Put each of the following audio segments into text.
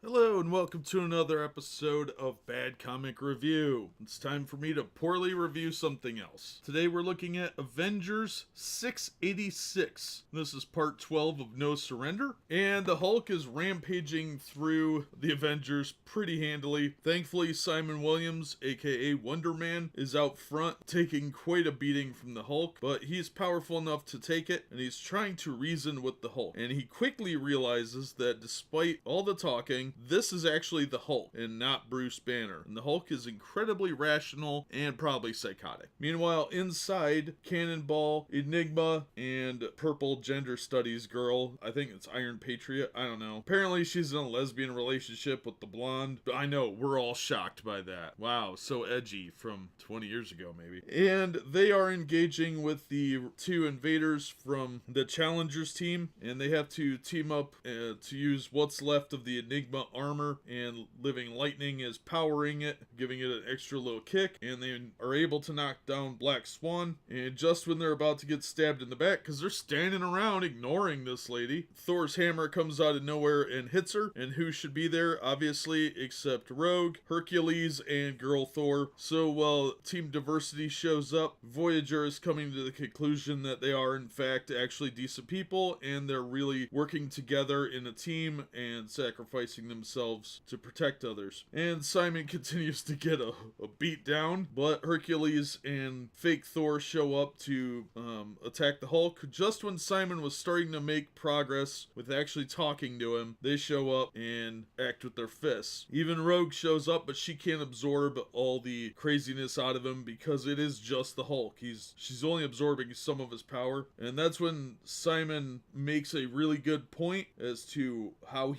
Hello and welcome to another episode of Bad Comic Review. It's time for me to poorly review something else. Today we're looking at Avengers 686. This is part 12 of No Surrender, and the Hulk is rampaging through the Avengers pretty handily. Thankfully, Simon Williams, aka Wonder Man, is out front taking quite a beating from the Hulk, but he's powerful enough to take it, and he's trying to reason with the Hulk. And he quickly realizes that despite all the talking, this is actually the Hulk and not Bruce Banner. And the Hulk is incredibly rational and probably psychotic. Meanwhile, inside, Cannonball, Enigma, and purple gender studies girl, I think it's Iron Patriot, I don't know. Apparently she's in a lesbian relationship with the blonde. I know, we're all shocked by that. Wow, so edgy from 20 years ago maybe. And they are engaging with the two invaders from the Challengers team, and they have to team up to use what's left of the Enigma armor, and Living Lightning is powering it, giving it an extra little kick, and they are able to knock down Black Swan. And just when they're about to get stabbed in the back, because they're standing around ignoring this lady, Thor's hammer comes out of nowhere and hits her. And who should be there? Obviously, except Rogue, Hercules, and Girl Thor. So while Team Diversity shows up, Voyager is coming to the conclusion that they are in fact actually decent people, and they're really working together in a team and sacrificing themselves to protect others. And Simon continues to get a beat down, but Hercules and fake Thor show up to attack the Hulk. Just when Simon was starting to make progress with actually talking to him, they show up and act with their fists. Even Rogue shows up, but she can't absorb all the craziness out of him because it is just the Hulk. She's only absorbing some of his power, and that's when Simon makes a really good point as to how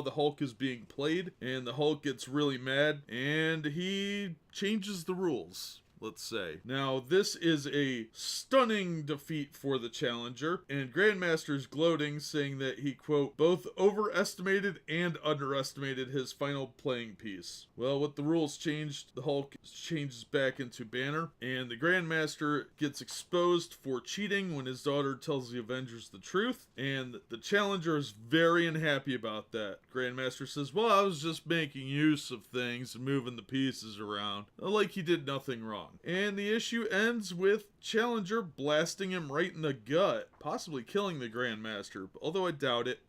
the Hulk is being played, and the Hulk gets really mad and he changes the rules, let's say. Now, this is a stunning defeat for the Challenger, and Grandmaster's gloating, saying that he, quote, both overestimated and underestimated his final playing piece. Well, with the rules changed, the Hulk changes back into Banner, and the Grandmaster gets exposed for cheating when his daughter tells the Avengers the truth, and the Challenger is very unhappy about that. Grandmaster says, well, I was just making use of things and moving the pieces around, like he did nothing wrong. And the issue ends with Challenger blasting him right in the gut, possibly killing the Grandmaster, although I doubt it.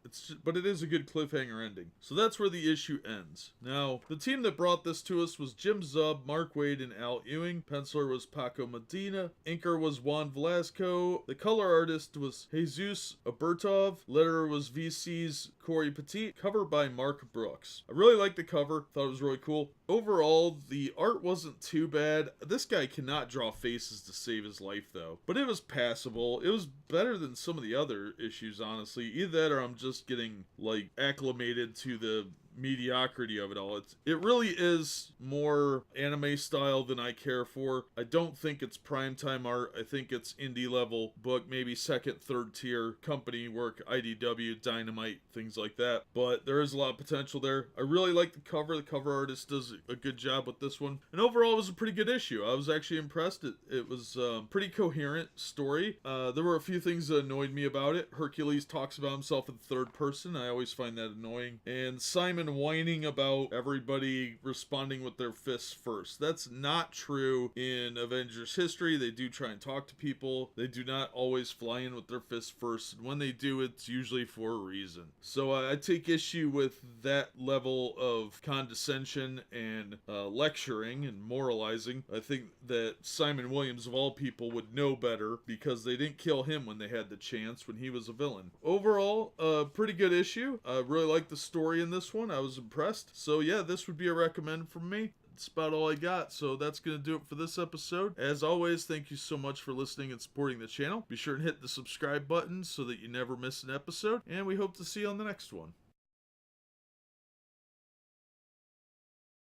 But it is a good cliffhanger ending. So that's where the issue ends. Now, the team that brought this to us was Jim Zub, Mark Waid, and Al Ewing. Penciler was Paco Medina. Inker was Juan Velasco. The color artist was Jesus Abertov. Letterer was VC's Corey Petit. Cover by Mark Brooks. I really liked the cover. Thought it was really cool. Overall, the art wasn't too bad. This guy cannot draw faces to save his life, though. But it was passable. It was better than some of the other issues, honestly. Either that or I'm just getting, like, acclimated to the mediocrity of it all. It really is more anime style than I care for. I don't think it's primetime art. I think it's indie level book, maybe second, third tier company work, IDW, Dynamite, things like that. But there is a lot of potential there. I really like the cover. The cover artist does a good job with this one. And overall, it was a pretty good issue. I was actually impressed. It was a pretty coherent story. There were a few things that annoyed me about it. Hercules talks about himself in third person. I always find that annoying. And Simon whining about everybody responding with their fists first. That's not true in Avengers history. They do try and talk to people. They do not always fly in with their fists first. And when they do, it's usually for a reason. So I take issue with that level of condescension and lecturing and moralizing. I think that Simon Williams, of all people, would know better because they didn't kill him when they had the chance when he was a villain. Overall, a pretty good issue. I really liked the story in this one. I was impressed. So yeah, this would be a recommend from me. That's about all I got, so that's going to do it for this episode. As always, thank you so much for listening and supporting the channel. Be sure to hit the subscribe button so that you never miss an episode, and we hope to see you on the next one.